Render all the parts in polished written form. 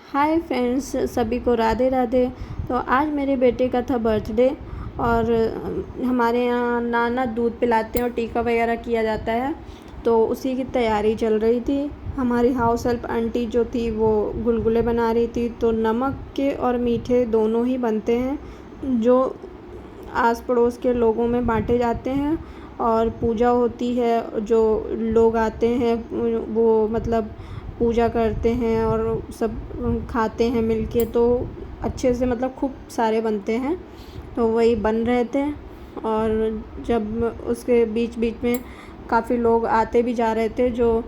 Hi friends, सभी को राधे राधे। तो आज मेरे बेटे का था बर्थडे और हमारे यहाँ नाना दूध पिलाते हैं और टीका वगैरह किया जाता है, तो उसी की तैयारी चल रही थी। हमारी हाउस हेल्प आंटी जो थी वो गुलगुले बना रही थी। तो नमक के और मीठे दोनों ही बनते हैं, जो आस पड़ोस के लोगों में बांटे जाते हैं और पूजा होती है। जो लोग आते हैं वो मतलब पूजा करते हैं और सब खाते हैं मिलके, तो अच्छे से मतलब खूब सारे बनते हैं। तो वही बन रहे थे और जब उसके बीच बीच में काफ़ी लोग आते भी जा रहे थे, जो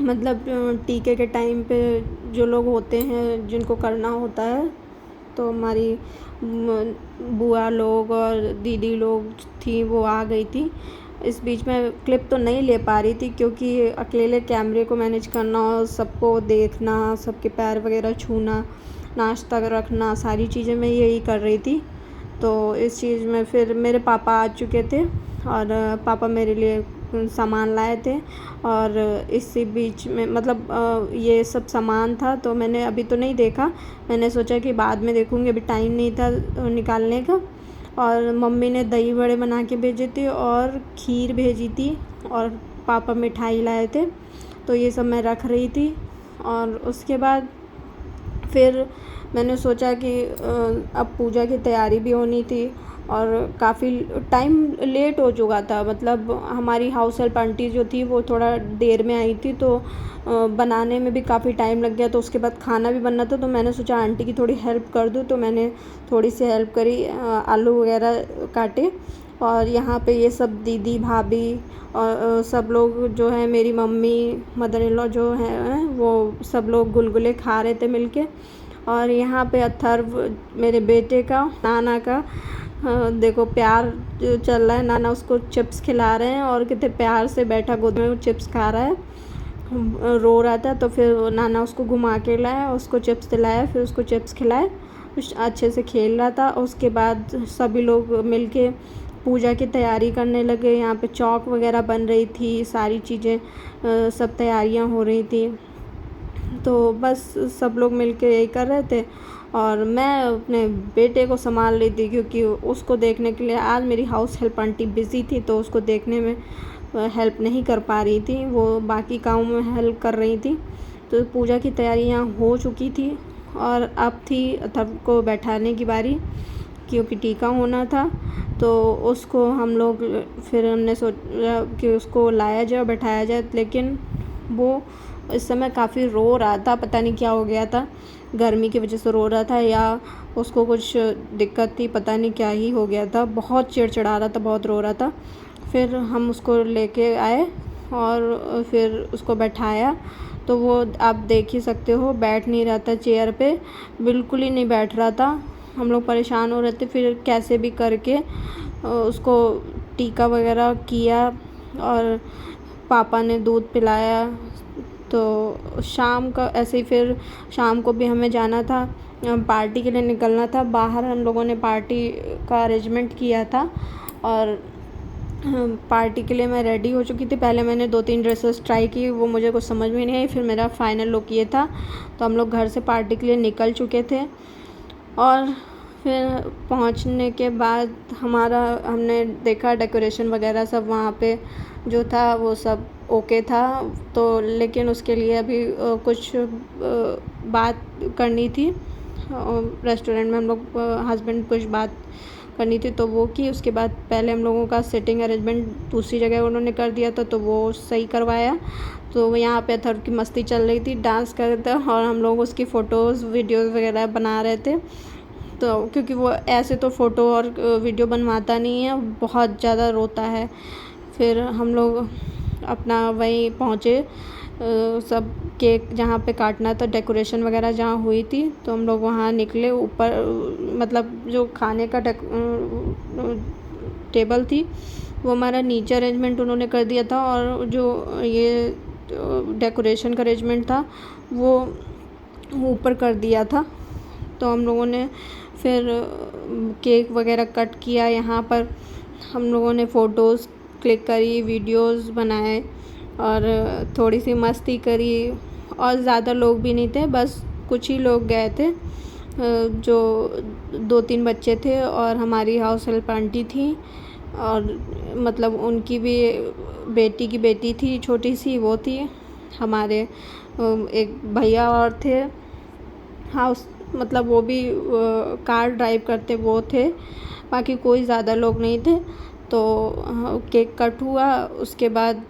मतलब टीके के टाइम पे जो लोग होते हैं जिनको करना होता है। तो हमारी बुआ लोग और दीदी लोग थी, वो आ गई थी। इस बीच में क्लिप तो नहीं ले पा रही थी क्योंकि अकेले कैमरे को मैनेज करना और सबको देखना, सबके पैर वगैरह छूना, नाश्ता रखना, सारी चीज़ें मैं यही कर रही थी। तो इस चीज़ में फिर मेरे पापा आ चुके थे और पापा मेरे लिए सामान लाए थे। और इसी बीच में मतलब ये सब सामान था, तो मैंने अभी तो नहीं देखा। मैंने सोचा कि बाद में देखूँगी, अभी टाइम नहीं था निकालने का। और मम्मी ने दही बड़े बना के भेजे थे और खीर भेजी थी और पापा मिठाई लाए थे। तो ये सब मैं रख रही थी और उसके बाद फिर मैंने सोचा कि अब पूजा की तैयारी भी होनी थी और काफ़ी टाइम लेट हो चुका था। मतलब हमारी हाउस हेल्प आंटी जो थी वो थोड़ा देर में आई थी, तो बनाने में भी काफ़ी टाइम लग गया। तो उसके बाद खाना भी बनना था, तो मैंने सोचा आंटी की थोड़ी हेल्प कर दूँ, तो मैंने थोड़ी सी हेल्प करी। आलू वगैरह काटे और यहाँ पे ये सब दीदी भाभी और सब लोग जो है, मेरी मम्मी मदर इन लॉ जो हैं वो सब लोग गुलगुले खा रहे थे मिलके। और यहाँ पे अथर्व मेरे बेटे का नाना का देखो प्यार जो चल रहा है। नाना उसको चिप्स खिला रहे हैं और कितने प्यार से बैठा गोद में वो चिप्स खा रहा है। रो रहा था तो फिर नाना उसको घुमा के लाया, उसको चिप्स दिलाया, फिर उसको चिप्स खिलाए, अच्छे से खेल रहा था। उसके बाद सभी लोग मिलके पूजा की तैयारी करने लगे। यहाँ पे चौक वगैरह बन रही थी, सारी चीज़ें सब तैयारियाँ हो रही थी। तो बस सब लोग मिलके यही कर रहे थे और मैं अपने बेटे को संभाल रही थी क्योंकि उसको देखने के लिए आज मेरी हाउस हेल्प आंटी बिज़ी थी, तो उसको देखने में हेल्प नहीं कर पा रही थी, वो बाकी काम में हेल्प कर रही थी। तो पूजा की तैयारियां हो चुकी थी और अब थी अथर्व को बैठाने की बारी, क्योंकि टीका होना था। तो उसको हम लोग फिर हमने सोचा कि उसको लाया जाए, बैठाया जाए, लेकिन वो इस समय काफ़ी रो रहा था। पता नहीं क्या हो गया था, गर्मी की वजह से रो रहा था या उसको कुछ दिक्कत थी, पता नहीं क्या ही हो गया था। बहुत चिड़चिड़ा रहा था, बहुत रो रहा था। फिर हम उसको लेके आए और फिर उसको बैठाया। तो वो आप देख ही सकते हो, बैठ नहीं रहा था चेयर पे, बिल्कुल ही नहीं बैठ रहा था। हम लोग परेशान हो रहे थे, फिर कैसे भी करके उसको टीका वगैरह किया और पापा ने दूध पिलाया। तो शाम का ऐसे ही फिर शाम को भी हमें जाना था, पार्टी के लिए निकलना था। बाहर हम लोगों ने पार्टी का अरेंजमेंट किया था और पार्टी के लिए मैं रेडी हो चुकी थी। पहले मैंने 2-3 ड्रेसेस ट्राई की, वो मुझे कुछ समझ में नहीं आई। फिर मेरा फाइनल लुक ये था। तो हम लोग घर से पार्टी के लिए निकल चुके थे और फिर पहुंचने के बाद हमने देखा डेकोरेशन वगैरह सब वहाँ पे जो था वो सब ओके था। तो लेकिन उसके लिए अभी कुछ बात करनी थी। रेस्टोरेंट में हम लोग हस्बैंड कुछ बात करनी थी, तो वो की। उसके बाद पहले हम लोगों का सिटिंग अरेंजमेंट दूसरी जगह उन्होंने कर दिया था, तो वो सही करवाया। तो यहाँ पे अथर्व की मस्ती चल रही थी, डांस कर रहे थे और हम लोग उसकी फ़ोटोज़ वीडियोज़ वगैरह बना रहे थे। तो क्योंकि वो ऐसे तो फ़ोटो और वीडियो बनवाता नहीं है, बहुत ज़्यादा रोता है। फिर हम लोग अपना वहीं पहुँचे, सब केक जहाँ पे काटना था, डेकोरेशन वगैरह जहाँ हुई थी, तो हम लोग वहाँ निकले। ऊपर मतलब जो खाने का टेबल थी वो हमारा नीचे अरेंजमेंट उन्होंने कर दिया था और जो ये डेकोरेशन का अरेंजमेंट था वो ऊपर कर दिया था। तो हम लोगों ने फिर केक वगैरह कट किया। यहाँ पर हम लोगों ने फ़ोटोज़ क्लिक करी, वीडियोज़ बनाए और थोड़ी सी मस्ती करी। और ज़्यादा लोग भी नहीं थे, बस कुछ ही लोग गए थे, जो 2-3 बच्चे थे और हमारी हाउस हेल्प आंटी थी, और मतलब उनकी भी बेटी की बेटी थी छोटी सी, वो थी। हमारे एक भैया और थे, हाउस मतलब वो भी कार ड्राइव करते वो थे। बाकी कोई ज़्यादा लोग नहीं थे। तो केक कट हुआ, उसके बाद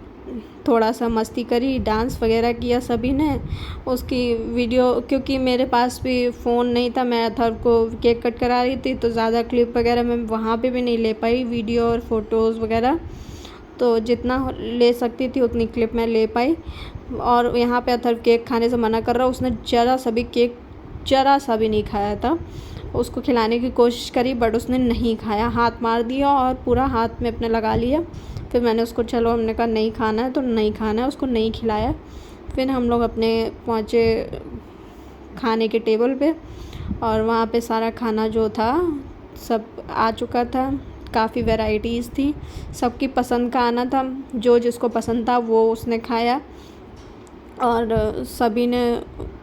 थोड़ा सा मस्ती करी, डांस वगैरह किया सभी ने। उसकी वीडियो, क्योंकि मेरे पास भी फ़ोन नहीं था, मैं अथर्व को केक कट करा रही थी, तो ज़्यादा क्लिप वगैरह मैं वहाँ पे भी नहीं ले पाई, वीडियो और फ़ोटोज़ वगैरह। तो जितना ले सकती थी उतनी क्लिप मैं ले पाई। और यहाँ पे अथर्व केक खाने से मना कर रहा, उसने ज़रा सा भी नहीं खाया था। उसको खिलाने की कोशिश करी बट उसने नहीं खाया, हाथ मार दिया और पूरा हाथ में अपने लगा लिया। फिर मैंने उसको, चलो, हमने कहा नहीं खाना है तो नहीं खाना है, उसको नहीं खिलाया। फिर हम लोग अपने पहुँचे खाने के टेबल पे, और वहाँ पे सारा खाना जो था सब आ चुका था। काफ़ी वैराइटीज़ थी, सबकी पसंद का आना था, जो जिसको पसंद था वो उसने खाया। और सभी ने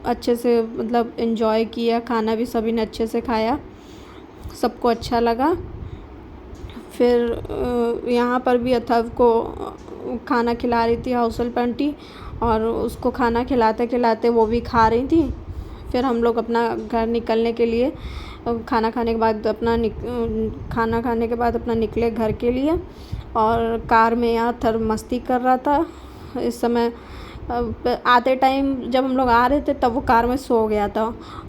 अच्छे से मतलब एंजॉय किया, खाना भी सभी ने अच्छे से खाया, सबको अच्छा लगा। फिर यहाँ पर भी अथर्व को खाना खिला रही थी हाउस हेल्प आंटी, और उसको खाना खिलाते खिलाते वो भी खा रही थी। फिर हम लोग अपना घर निकलने के लिए, खाना खाने के बाद अपना निकले घर के लिए। और कार में अथर्व मस्ती कर रहा था। इस समय आते टाइम जब हम लोग आ रहे थे तब वो कार में सो गया था,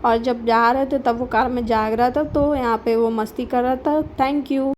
और जब जा रहे थे तब वो कार में जाग रहा था, तो यहाँ पे वो मस्ती कर रहा था। Thank you.